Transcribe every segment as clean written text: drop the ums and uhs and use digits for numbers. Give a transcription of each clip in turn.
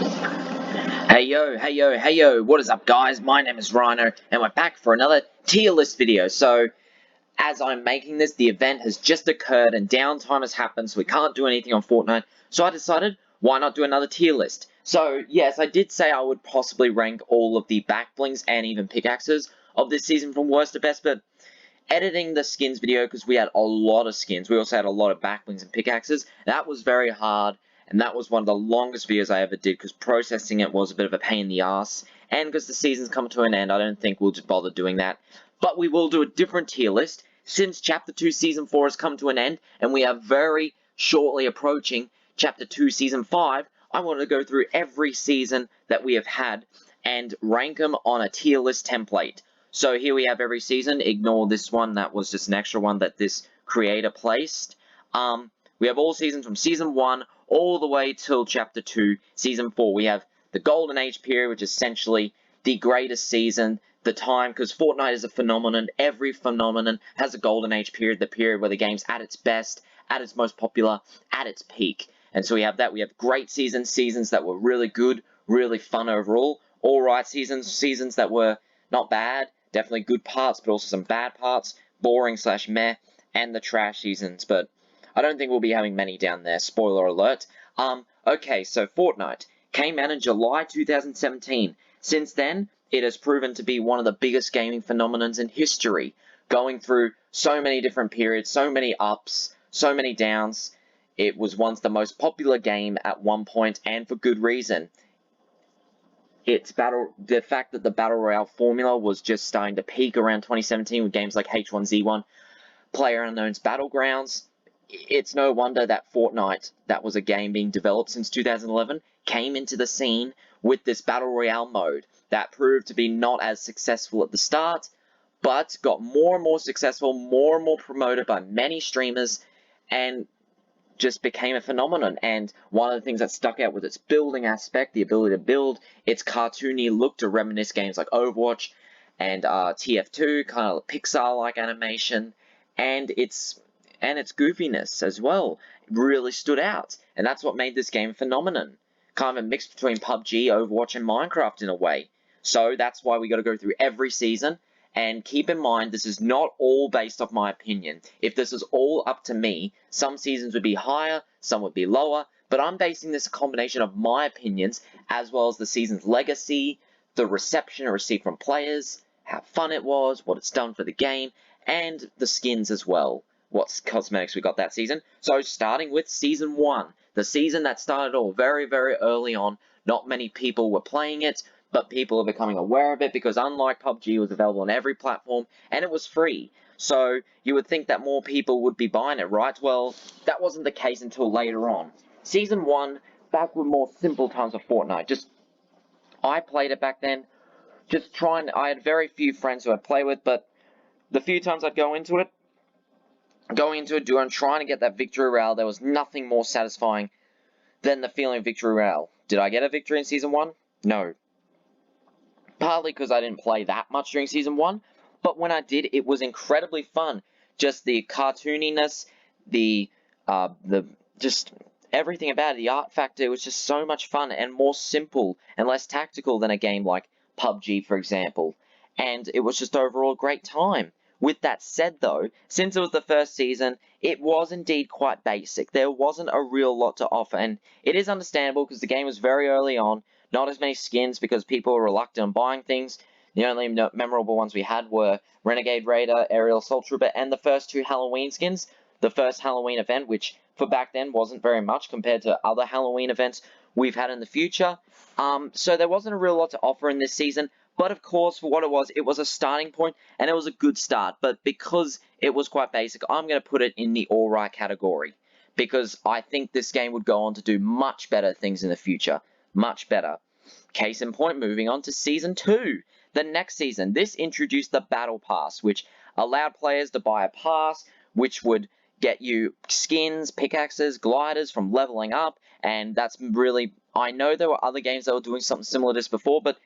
Hey yo, hey yo, hey yo, what is up guys? My name is Rhino and we're back for another tier list video. So, as I'm making this, the event has just occurred and downtime has happened, so we can't do anything on Fortnite. So I decided, why not do another tier list? So, yes, I did say I would possibly rank all of the backblings and even pickaxes of this season from worst to best, but editing the skins video, because we had a lot of skins, we also had a lot of backblings and pickaxes, that was very hard. And that was one of the longest videos I ever did because processing it was a bit of a pain in the ass. And because the season's come to an end, I don't think we'll just bother doing that. But we will do a different tier list since Chapter 2 Season 4 has come to an end and we are very shortly approaching Chapter 2 Season 5. I wanted to go through every season that we have had and rank them on a tier list template. So here we have every season. Ignore this one. That was just an extra one that this creator placed. We have all seasons from Season 1 all the way till Chapter 2, Season 4. We have the Golden Age period, which is essentially the greatest season, the time, because Fortnite is a phenomenon. Every phenomenon has a Golden Age period, the period where the game's at its best, at its most popular, at its peak. And so we have that. We have great seasons, seasons that were really good, really fun overall. Alright seasons, seasons that were not bad, definitely good parts, but also some bad parts, boring/meh, and the trash seasons, but I don't think we'll be having many down there, spoiler alert. Okay, so Fortnite came out in July 2017. Since then, it has proven to be one of the biggest gaming phenomenons in history, going through so many different periods, so many ups, so many downs. It was once the most popular game at one point, and for good reason. The fact that the Battle Royale formula was just starting to peak around 2017 with games like H1Z1, PlayerUnknown's Battlegrounds. It's no wonder that Fortnite, that was a game being developed since 2011, came into the scene with this Battle Royale mode that proved to be not as successful at the start, but got more and more successful, more and more promoted by many streamers, and just became a phenomenon. And one of the things that stuck out was its building aspect, the ability to build, its cartoony look to reminisce games like Overwatch and TF2, kind of Pixar-like animation, and its goofiness as well really stood out. And that's what made this game a phenomenon. Kind of a mix between PUBG, Overwatch, and Minecraft in a way. So that's why we got to go through every season. And keep in mind, this is not all based off my opinion. If this is all up to me, some seasons would be higher, some would be lower. But I'm basing this a combination of my opinions, as well as the season's legacy, the reception it received from players, how fun it was, what it's done for the game, and the skins as well. What cosmetics we got that season. So starting with Season 1, the season that started all very, very early on. Not many people were playing it, but people are becoming aware of it because unlike PUBG, it was available on every platform and it was free. So you would think that more people would be buying it, right? Well, that wasn't the case until later on. Season 1, back with more simple times of Fortnite. I played it back then, I had very few friends who I'd play with, but the few times I'd go into it, I'm trying to get that victory royale. There was nothing more satisfying than the feeling of victory royale. Did I get a victory in Season 1? No. Partly because I didn't play that much during Season 1, but when I did, it was incredibly fun. Just the cartooniness, just everything about it, the art factor, it was just so much fun and more simple and less tactical than a game like PUBG, for example. And it was just overall a great time. With that said, though, since it was the first season, it was indeed quite basic. There wasn't a real lot to offer, and it is understandable because the game was very early on, not as many skins because people were reluctant on buying things. The only memorable ones we had were Renegade Raider, Aerial Assault Trooper, and the first 2 Halloween skins. The first Halloween event, which for back then wasn't very much compared to other Halloween events we've had in the future. So there wasn't a real lot to offer in this season. But of course, for what it was a starting point, and it was a good start. But because it was quite basic, I'm going to put it in the alright category. Because I think this game would go on to do much better things in the future. Much better. Case in point, moving on to Season 2. The next season, this introduced the Battle Pass, which allowed players to buy a pass, which would get you skins, pickaxes, gliders from leveling up. And that's really, I know there were other games that were doing something similar to this before, but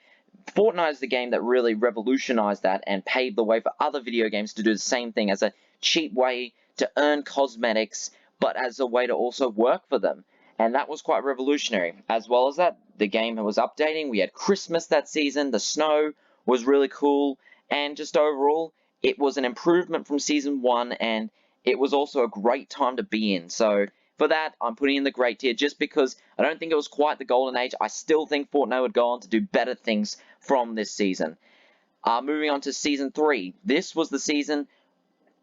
Fortnite is the game that really revolutionized that and paved the way for other video games to do the same thing as a cheap way to earn cosmetics, but as a way to also work for them. And that was quite revolutionary. As well as that, the game was updating. We had Christmas that season. The snow was really cool. And just overall, it was an improvement from Season 1, and it was also a great time to be in. So for that, I'm putting in the great tier just because I don't think it was quite the golden age. I still think Fortnite would go on to do better things from this season. Moving on to Season 3. This was the season,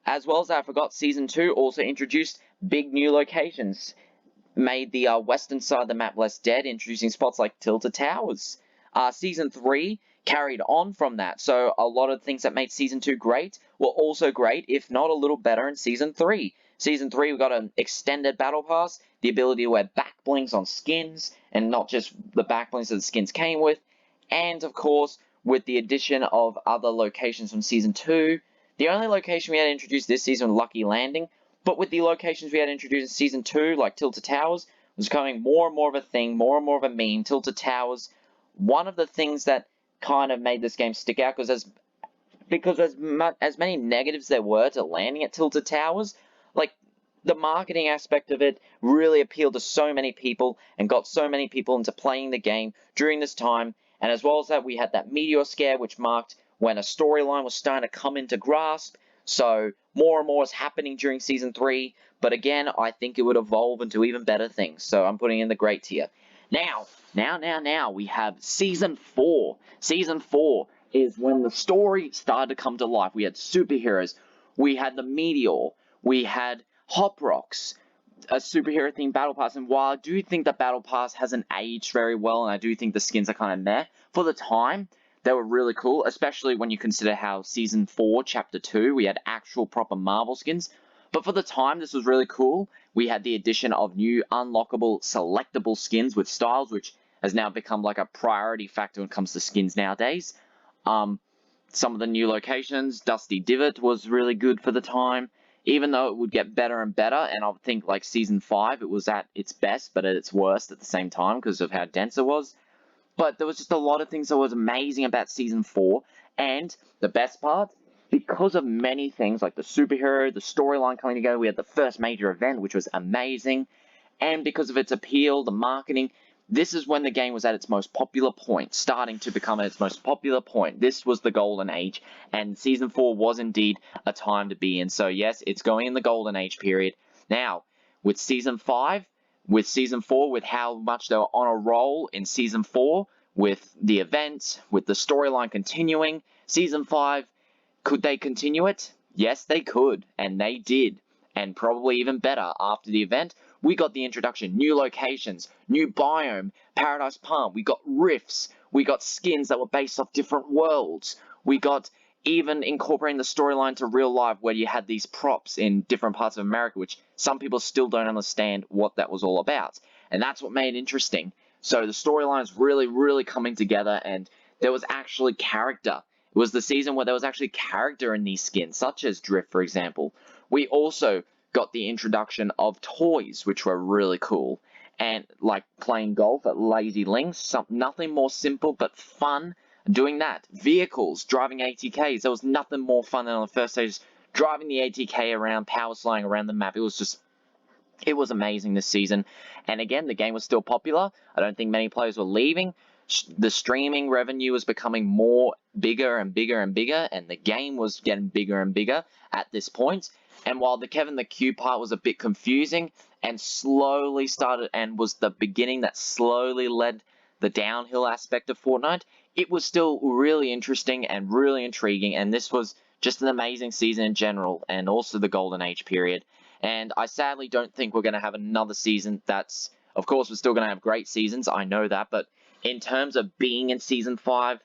as well as I forgot, Season 2 also introduced big new locations. Made the western side of the map less dead, introducing spots like Tilted Towers. Season 3 carried on from that, so a lot of things that made Season 2 great were also great, if not a little better in Season 3. Season 3, we got an extended battle pass, the ability to wear back blings on skins, and not just the back blings that the skins came with, and of course, with the addition of other locations from Season 2. The only location we had introduced this season was Lucky Landing, but with the locations we had introduced in Season 2, like Tilted Towers, was becoming more and more of a thing, more and more of a meme. Tilted Towers, one of the things that kind of made this game stick out, because as many negatives there were to landing at Tilted Towers, like, the marketing aspect of it really appealed to so many people and got so many people into playing the game during this time. And as well as that, we had that meteor scare, which marked when a storyline was starting to come into grasp. So more and more was happening during Season 3. But again, I think it would evolve into even better things. So I'm putting in the great tier. Now, we have Season 4. Season 4 is when the story started to come to life. We had superheroes. We had the meteor. We had Hop Rocks, a superhero-themed Battle Pass. And while I do think the Battle Pass hasn't aged very well, and I do think the skins are kind of meh, for the time, they were really cool, especially when you consider how Season 4, Chapter 2, we had actual proper Marvel skins. But for the time, this was really cool. We had the addition of new unlockable, selectable skins with styles, which has now become like a priority factor when it comes to skins nowadays. Some of the new locations, Dusty Divot was really good for the time, even though it would get better and better, and I think like Season 5, it was at its best, but at its worst at the same time because of how dense it was. But there was just a lot of things that was amazing about Season 4, and the best part, because of many things like the superhero, the storyline coming together, we had the first major event, which was amazing, and because of its appeal, the marketing, this is when the game was at its most popular point, starting to become at its most popular point. This was the golden age, and Season 4 was indeed a time to be in. So yes, it's going in the golden age period. Now, with Season 5, with Season 4, with how much they were on a roll in Season 4, with the event, with the storyline continuing, Season 5, could they continue it? Yes, they could, and they did. And probably even better, after the event, we got the introduction, new locations, new biome, Paradise Palm, we got rifts, we got skins that were based off different worlds, we got even incorporating the storyline to real life where you had these props in different parts of America, which some people still don't understand what that was all about. And that's what made it interesting. So the storyline is really, really coming together, and there was actually character. It was the season where there was actually character in these skins, such as Drift, for example. We also got the introduction of toys, which were really cool. And like playing golf at Lazy Links, nothing more simple but fun doing that. Vehicles, driving ATKs, there was nothing more fun than on the first stage, driving the ATK around, power sliding around the map. It was amazing this season. And again, the game was still popular. I don't think many players were leaving. The streaming revenue was becoming bigger and bigger and bigger, and the game was getting bigger and bigger at this point. And while the Kevin the Q part was a bit confusing and slowly started and was the beginning that slowly led the downhill aspect of Fortnite, it was still really interesting and really intriguing, and this was just an amazing season in general, and also the Golden Age period. And I sadly don't think we're going to have another season that's, of course, we're still going to have great seasons, I know that, but in terms of being in Season 5,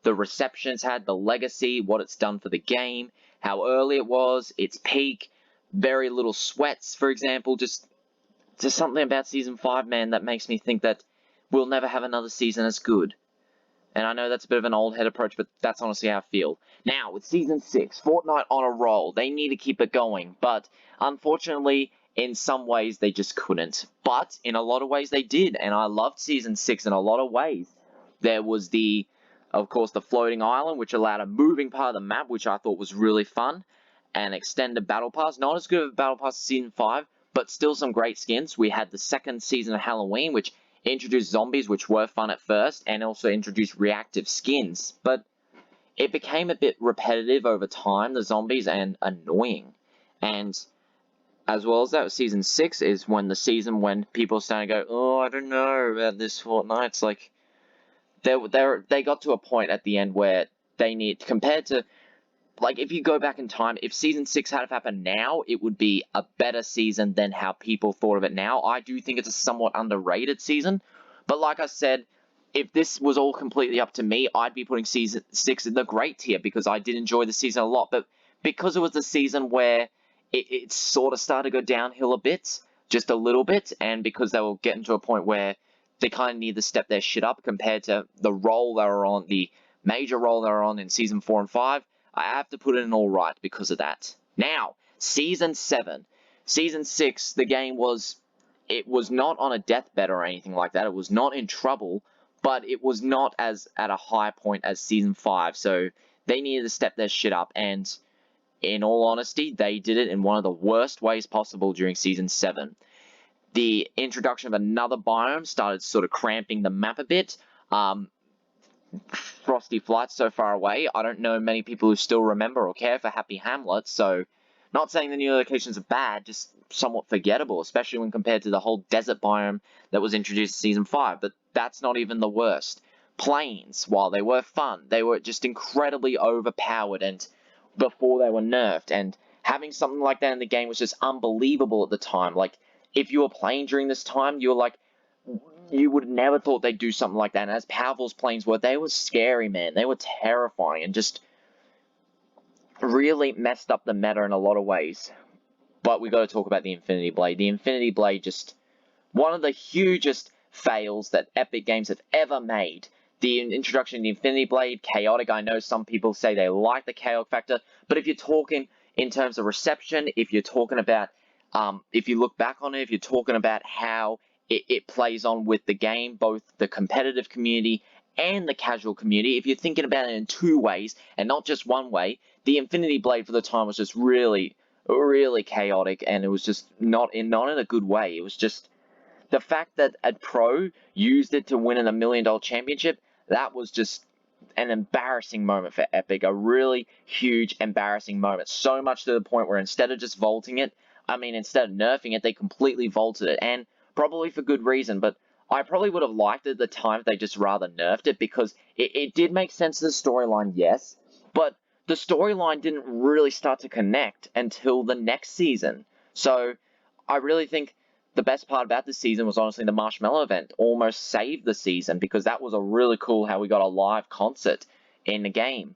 the reception it's had, the legacy, what it's done for the game, how early it was, its peak, very little sweats, for example, just something about Season 5, man, that makes me think that we'll never have another season as good. And I know that's a bit of an old head approach, but that's honestly how I feel. Now, with Season 6, Fortnite on a roll. They need to keep it going, but unfortunately, in some ways, they just couldn't. But in a lot of ways, they did, and I loved Season 6 in a lot of ways. There was of course, the floating island, which allowed a moving part of the map, which I thought was really fun. An extended battle pass, not as good of a battle pass as Season 5, but still some great skins. We had the second season of Halloween, which It introduced zombies, which were fun at first, and also introduced reactive skins. But it became a bit repetitive over time, the zombies, and annoying. And as well as that, Season 6 is when the season when people started to go, oh, I don't know about this Fortnite. It's like, they got to a point at the end where they need, compared to, like, if you go back in time, if Season 6 had happened now, it would be a better season than how people thought of it now. I do think it's a somewhat underrated season, but like I said, if this was all completely up to me, I'd be putting Season 6 in the great tier, because I did enjoy the season a lot, but because it was the season where it sort of started to go downhill a bit, just a little bit, and because they were getting to a point where they kind of need to step their shit up compared to the role they were on, the major role they were on in Season 4 and 5, I have to put it in all right because of that. Now, Season 7. Season 6, the game was, it was not on a deathbed or anything like that. It was not in trouble, but it was not as at a high point as Season 5, so they needed to step their shit up, and in all honesty, they did it in one of the worst ways possible during Season 7. The introduction of another biome started sort of cramping the map a bit. Frosty Flight's so far away, I don't know many people who still remember or care for Happy Hamlet, so not saying the new locations are bad, just somewhat forgettable, especially when compared to the whole desert biome that was introduced in Season 5, but that's not even the worst. Planes, while they were fun, they were just incredibly overpowered and before they were nerfed, and having something like that in the game was just unbelievable at the time. Like, if you were playing during this time, you were like, you would have never thought they'd do something like that, and as powerful as planes were, they were scary, man. They were terrifying, and just really messed up the meta in a lot of ways. But we got to talk about the Infinity Blade. The Infinity Blade, just one of the hugest fails that Epic Games have ever made. The introduction of the Infinity Blade, chaotic. I know some people say they like the chaos factor, but if you're talking in terms of reception, if you're talking about, if you look back on it, if you're talking about how it plays on with the game, both the competitive community and the casual community, if you're thinking about it in two ways and not just one way, the Infinity Blade for the time was just really, really chaotic, and it was just not in a good way. It was just the fact that a pro used it to win in $1 million championship. That was just an embarrassing moment for Epic, a really huge embarrassing moment. So much to the point where instead of just vaulting it, instead of nerfing it, they completely vaulted it, and probably for good reason, but I probably would have liked it at the time if they just rather nerfed it, because it did make sense to the storyline, yes, but the storyline didn't really start to connect until the next season. So I really think the best part about this season was honestly the Marshmallow event. Almost saved the season, because that was a really cool how we got a live concert in the game.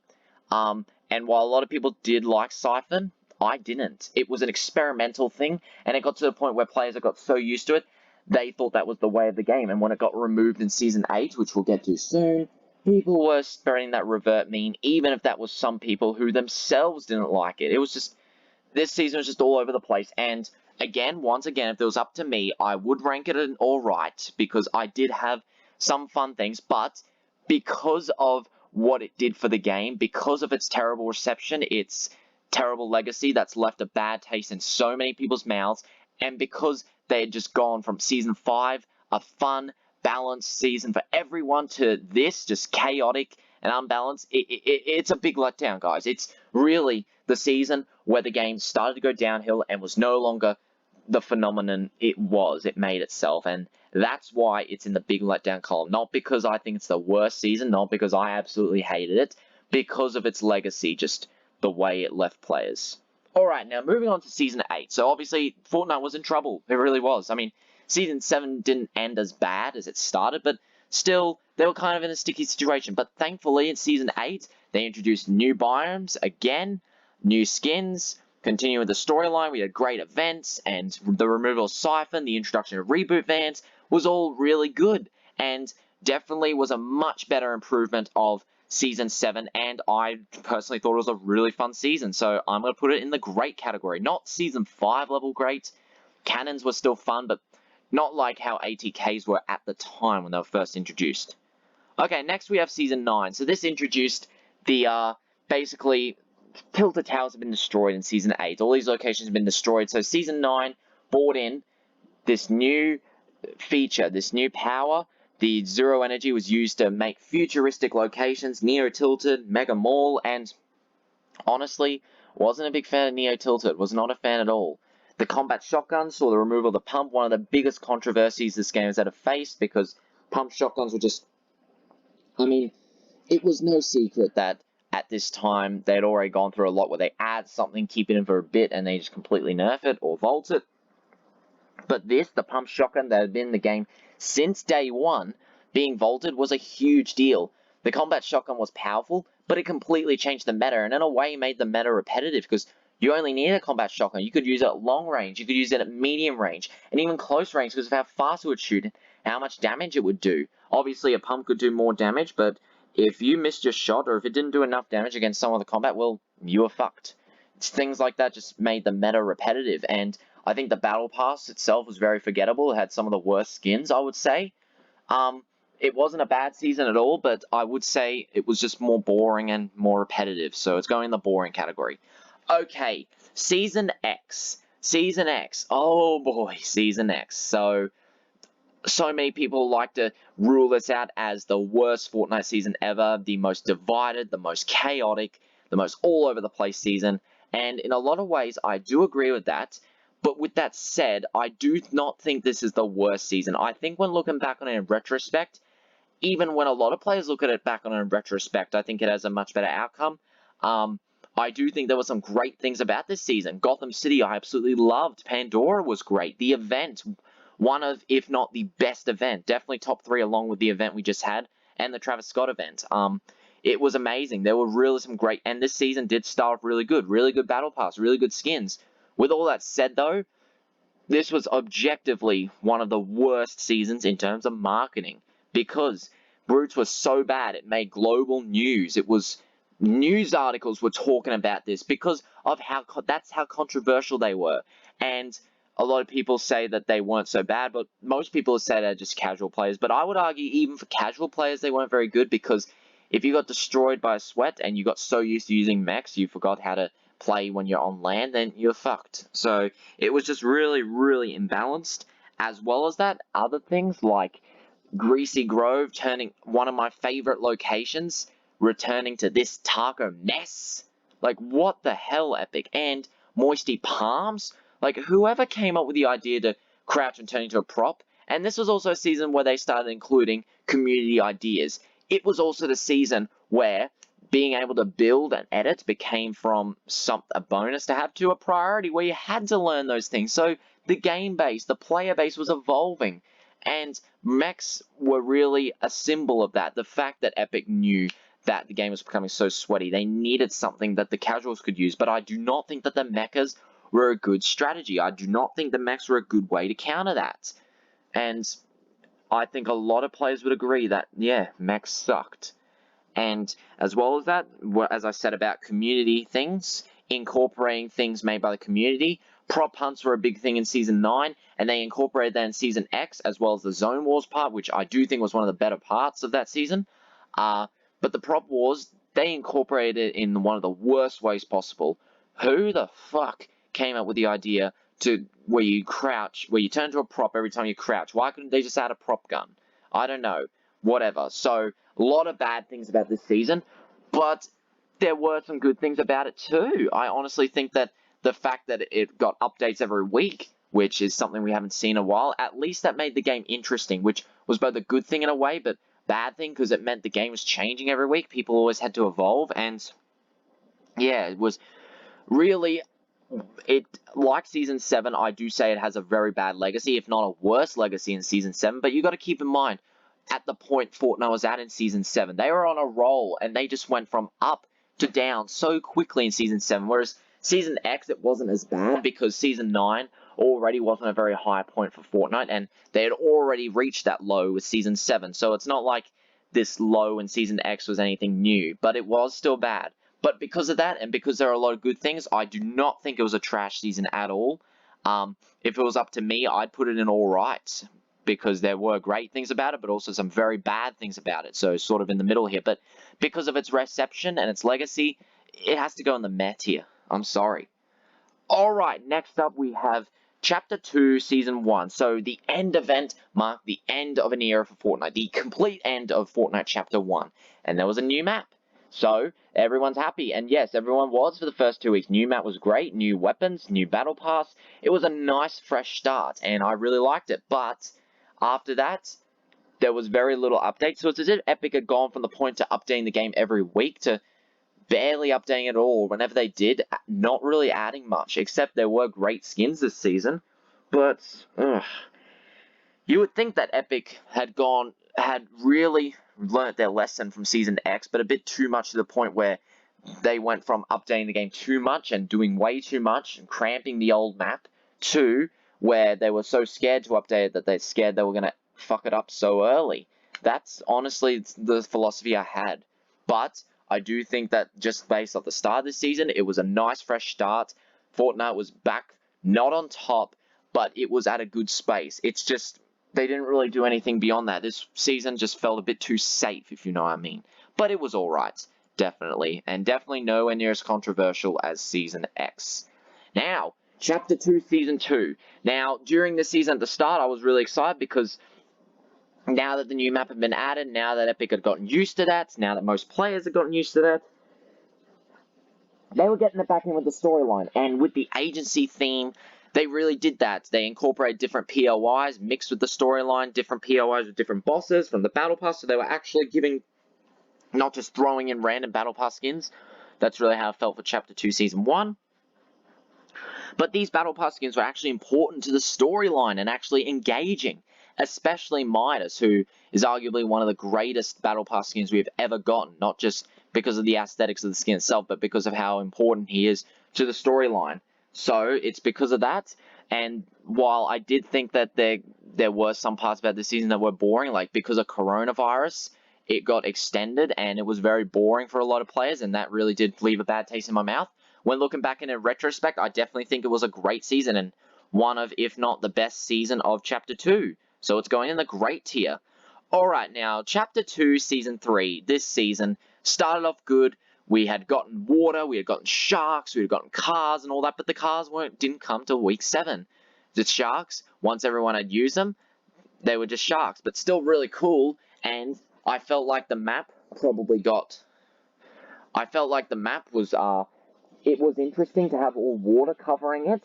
And while a lot of people did like Siphon, I didn't. It was an experimental thing, and it got to the point where players got so used to it, they thought that was the way of the game. And when it got removed in Season 8, which we'll get to soon, people were spreading that revert meme, even if that was some people who themselves didn't like it. It was just, this season was just all over the place, and again, once again, if it was up to me, I would rank it an alright, because I did have some fun things, but because of what it did for the game, because of its terrible reception, its terrible legacy that's left a bad taste in so many people's mouths, and because they had just gone from Season 5, a fun, balanced season for everyone, to this, just chaotic and unbalanced, it's a big letdown, guys. It's really the season where the game started to go downhill and was no longer the phenomenon it was. It made itself, and that's why it's in the big letdown column. Not because I think it's the worst season, not because I absolutely hated it, because of its legacy, just the way it left players. Alright, now moving on to Season 8. So obviously, Fortnite was in trouble. It really was. Season 7 didn't end as bad as it started, but still, they were kind of in a sticky situation. But thankfully, in Season 8, they introduced new biomes, again, new skins, continuing with the storyline. We had great events, and the removal of Siphon, the introduction of reboot vans, was all really good, and definitely was a much better improvement of Season 7, and I personally thought it was a really fun season, so I'm going to put it in the great category. Not Season 5 level great. Cannons were still fun, but not like how ATKs were at the time when they were first introduced. Okay, next we have Season 9. So this introduced the, basically, Tilted Towers have been destroyed in Season 8. All these locations have been destroyed, so Season 9 brought in this new feature, this new power. The zero energy was used to make futuristic locations, neo-tilted, mega mall, and honestly, wasn't a big fan of neo-tilted, was not a fan at all. The combat shotgun saw the removal of the pump, one of the biggest controversies this game has ever faced, because pump shotguns were just, I mean, it was no secret that at this time they'd already gone through a lot where they add something, keep it in for a bit, and they just completely nerf it or vault it. But this, the pump shotgun that had been in the game since day one, being vaulted was a huge deal. The combat shotgun was powerful, but it completely changed the meta, and in a way made the meta repetitive, because you only need a combat shotgun. You could use it at long range, you could use it at medium range, and even close range because of how fast it would shoot and how much damage it would do. Obviously, a pump could do more damage, but if you missed your shot, or if it didn't do enough damage against some of the combat, well, you were fucked. Things like that just made the meta repetitive, and I think the Battle Pass itself was very forgettable. It had some of the worst skins, I would say. It wasn't a bad season at all, but I would say it was just more boring and more repetitive, so it's going in the boring category. Okay, Season X. Season X. Oh boy, Season X. So many people like to rule this out as the worst Fortnite season ever, the most divided, the most chaotic, the most all over the place season, and in a lot of ways I do agree with that. But with that said, I do not think this is the worst season. I think when looking back on it in retrospect, even when a lot of players look at it back on it in retrospect, I think it has a much better outcome. I do think there were some great things about this season. Gotham City, I absolutely loved. Pandora was great. The event, one of, if not the best event, definitely top 3 along with the event we just had, and the Travis Scott event. It was amazing. There were really some great, and this season did start off really good battle pass, really good skins. With all that said, though, this was objectively one of the worst seasons in terms of marketing, because Brutes was so bad it made global news. It was news articles were talking about this because of that's how controversial they were. And a lot of people say that they weren't so bad, but most people say they're just casual players. But I would argue even for casual players they weren't very good, because if you got destroyed by a sweat and you got so used to using mechs you forgot how to play when you're on land, then you're fucked. So it was just really, really imbalanced. As well as that, other things like Greasy Grove turning one of my favorite locations, returning to this taco mess. Like, what the hell, Epic? And Moisty Palms? Like, whoever came up with the idea to crouch and turn into a prop, and this was also a season where they started including community ideas. It was also the season where being able to build and edit became from a bonus to have to a priority where you had to learn those things. So the game base, the player base was evolving, and mechs were really a symbol of that. The fact that Epic knew that the game was becoming so sweaty, they needed something that the casuals could use, but I do not think that the mechas were a good strategy. I do not think the mechs were a good way to counter that. And I think a lot of players would agree that, yeah, mechs sucked. And as well as that, as I said about community things, incorporating things made by the community, prop hunts were a big thing in Season 9, and they incorporated that in Season X, as well as the Zone Wars part, which I do think was one of the better parts of that season. But the prop wars, they incorporated it in one of the worst ways possible. Who the fuck came up with the idea to where you crouch, where you turn to a prop every time you crouch? Why couldn't they just add a prop gun? I don't know. Whatever. So, a lot of bad things about this season, but there were some good things about it too. I honestly think that the fact that it got updates every week, which is something we haven't seen in a while, at least that made the game interesting, which was both a good thing in a way, but bad thing because it meant the game was changing every week. People always had to evolve, and yeah, it was really, like Season 7, I do say it has a very bad legacy, if not a worse legacy in Season 7, but you got to keep in mind, at the point Fortnite was at in Season 7, they were on a roll, and they just went from up to down so quickly in Season 7, whereas Season X, it wasn't as bad, because Season 9 already wasn't a very high point for Fortnite, and they had already reached that low with Season 7, so it's not like this low in Season X was anything new, but it was still bad. But because of that, and because there are a lot of good things, I do not think it was a trash season at all. If it was up to me, I'd put it in all right, because there were great things about it, but also some very bad things about it, so sort of in the middle here. But because of its reception and its legacy, it has to go in the meh tier. I'm sorry. Alright, next up we have Chapter 2, Season 1. So the end event marked the end of an era for Fortnite, the complete end of Fortnite Chapter 1. And there was a new map. So everyone's happy. And yes, everyone was for the first 2 weeks. New map was great, new weapons, new battle pass. It was a nice fresh start, and I really liked it. But after that, there was very little update. So it's as if Epic had gone from the point to updating the game every week to barely updating it at all. Whenever they did, not really adding much, except there were great skins this season. But you would think that Epic had really learnt their lesson from Season X, but a bit too much to the point where they went from updating the game too much and doing way too much and cramping the old map to where they were so scared to update it that they're scared they were going to fuck it up so early. That's honestly the philosophy I had. But I do think that just based off the start of this season, it was a nice fresh start. Fortnite was back, not on top, but it was at a good space. It's just they didn't really do anything beyond that. This season just felt a bit too safe, if you know what I mean. But it was alright, definitely. And definitely nowhere near as controversial as Season X. Now, Chapter 2, Season 2. Now, during the season at the start, I was really excited because now that the new map had been added, now that Epic had gotten used to that, now that most players had gotten used to that, they were getting it back in with the storyline. And with the agency theme, they really did that. They incorporated different POIs mixed with the storyline, different POIs with different bosses from the Battle Pass, so they were actually giving, not just throwing in random Battle Pass skins. That's really how it felt for Chapter 2, Season 1. But these Battle Pass skins were actually important to the storyline and actually engaging, especially Midas, who is arguably one of the greatest Battle Pass skins we've ever gotten, not just because of the aesthetics of the skin itself, but because of how important he is to the storyline. So it's because of that, and while I did think that there were some parts about the season that were boring, like because of coronavirus, it got extended and it was very boring for a lot of players, and that really did leave a bad taste in my mouth. When looking back in retrospect, I definitely think it was a great season and one of, if not the best season of Chapter 2. So it's going in the great tier. Alright, now, Chapter 2, Season 3, this season, started off good. We had gotten water, we had gotten sharks, we had gotten cars and all that, but the cars didn't come till week 7. The sharks, once everyone had used them, they were just sharks, but still really cool, and I felt like the map was, it was interesting to have all water covering it,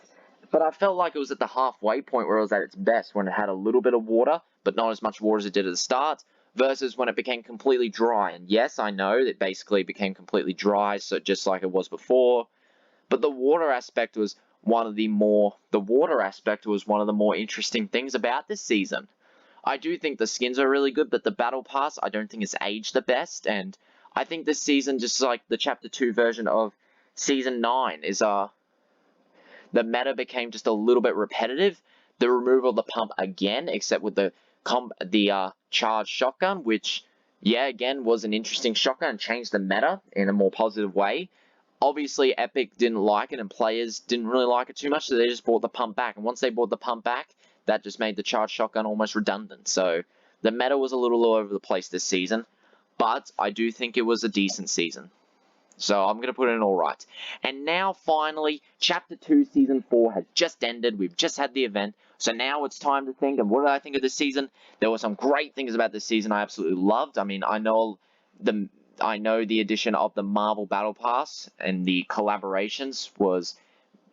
but I felt like it was at the halfway point where it was at its best, when it had a little bit of water, but not as much water as it did at the start, versus when it became completely dry. And yes, I know it basically became completely dry, so just like it was before, but the water aspect was one of the more interesting things about this season. I do think the skins are really good, but the Battle Pass I don't think it's aged the best, and I think this season, just like the Chapter 2 version of Season 9, is the meta became just a little bit repetitive. The removal of the pump again, except with the charged shotgun, which, yeah, again, was an interesting shotgun and changed the meta in a more positive way. Obviously, Epic didn't like it and players didn't really like it too much, so they just brought the pump back. And once they brought the pump back, that just made the charged shotgun almost redundant. So the meta was a little all over the place this season, but I do think it was a decent season. So I'm going to put it in alright. And now, finally, Chapter 2, Season 4 has just ended. We've just had the event. So now it's time to think of what did I think of this season. There were some great things about this season I absolutely loved. I mean, I know the addition of the Marvel Battle Pass and the collaborations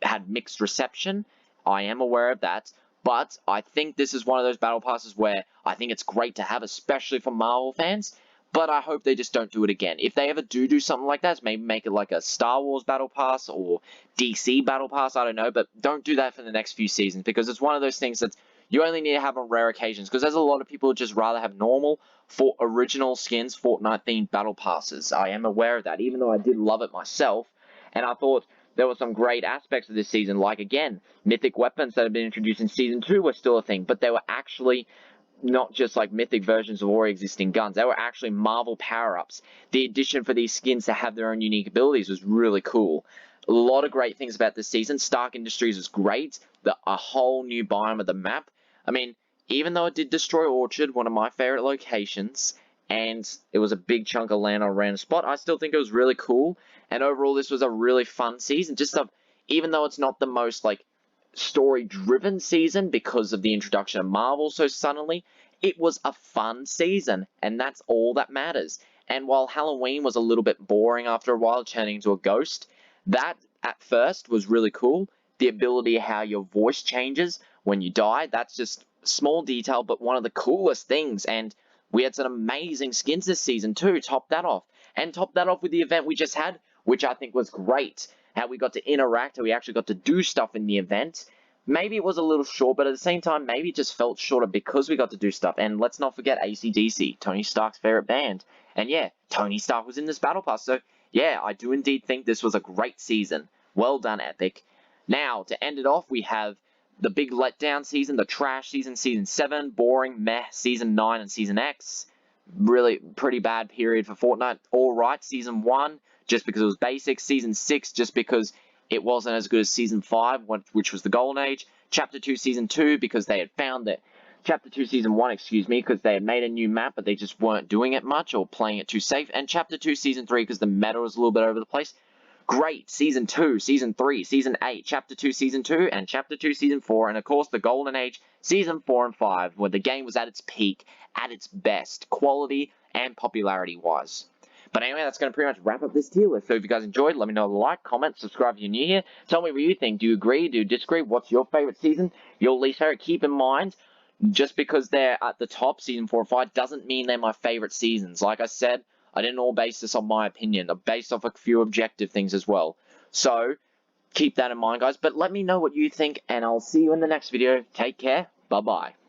had mixed reception. I am aware of that. But I think this is one of those Battle Passes where I think it's great to have, especially for Marvel fans. But I hope they just don't do it again. If they ever do something like that, maybe make it like a Star Wars Battle Pass or DC Battle Pass, I don't know. But don't do that for the next few seasons, because it's one of those things that you only need to have on rare occasions. Because there's a lot of people who just rather have normal, original skins, Fortnite-themed Battle Passes. I am aware of that, even though I did love it myself. And I thought there were some great aspects of this season, like, again, mythic weapons that have been introduced in Season 2 were still a thing. But they were actually not just like mythic versions of already existing guns. They were actually Marvel power-ups. The addition for these skins to have their own unique abilities was really cool. A lot of great things about this season. Stark Industries was great. A whole new biome of the map. I mean, even though it did destroy Orchard, one of my favorite locations, and it was a big chunk of land on a random spot, I still think it was really cool. And overall, this was a really fun season. Even though it's not the most, like, story-driven season because of the introduction of Marvel so suddenly. It was a fun season, and that's all that matters. And while Halloween was a little bit boring after a while, turning into a ghost, that at first was really cool. The ability how your voice changes when you die, that's just small detail, but one of the coolest things. And we had some amazing skins this season too, top that off. And top that off with the event we just had, which I think was great. How we got to interact, how we actually got to do stuff in the event. Maybe it was a little short, but at the same time, maybe it just felt shorter because we got to do stuff. And let's not forget AC/DC, Tony Stark's favorite band. And yeah, Tony Stark was in this Battle Pass. So yeah, I do indeed think this was a great season. Well done, Epic. Now, to end it off, we have the big letdown season, the trash season, Season 7, boring, meh, Season 9 and Season X. Really pretty bad period for Fortnite. Alright, Season 1, just because it was basic. Season 6, just because it wasn't as good as Season 5, which was the Golden Age. Chapter 2, Season 2, because they had found that... Chapter 2, Season 1, excuse me, because they had made a new map, but they just weren't doing it much or playing it too safe. And Chapter 2, Season 3, because the meta was a little bit over the place. Great, Season 2, Season 3, Season 8, Chapter 2, Season 2, and Chapter 2, Season 4, and of course the Golden Age, Season 4 and 5, where the game was at its peak, at its best, quality and popularity-wise. But anyway, that's going to pretty much wrap up this tier list. So if you guys enjoyed, let me know, like, comment, subscribe if you're new here. Tell me what you think. Do you agree? Do you disagree? What's your favorite season? Your least favorite? Keep in mind, just because they're at the top, Season 4 and 5, doesn't mean they're my favorite seasons. Like I said, I didn't all base this on my opinion. I based off a few objective things as well. So, keep that in mind, guys. But let me know what you think, and I'll see you in the next video. Take care. Bye-bye.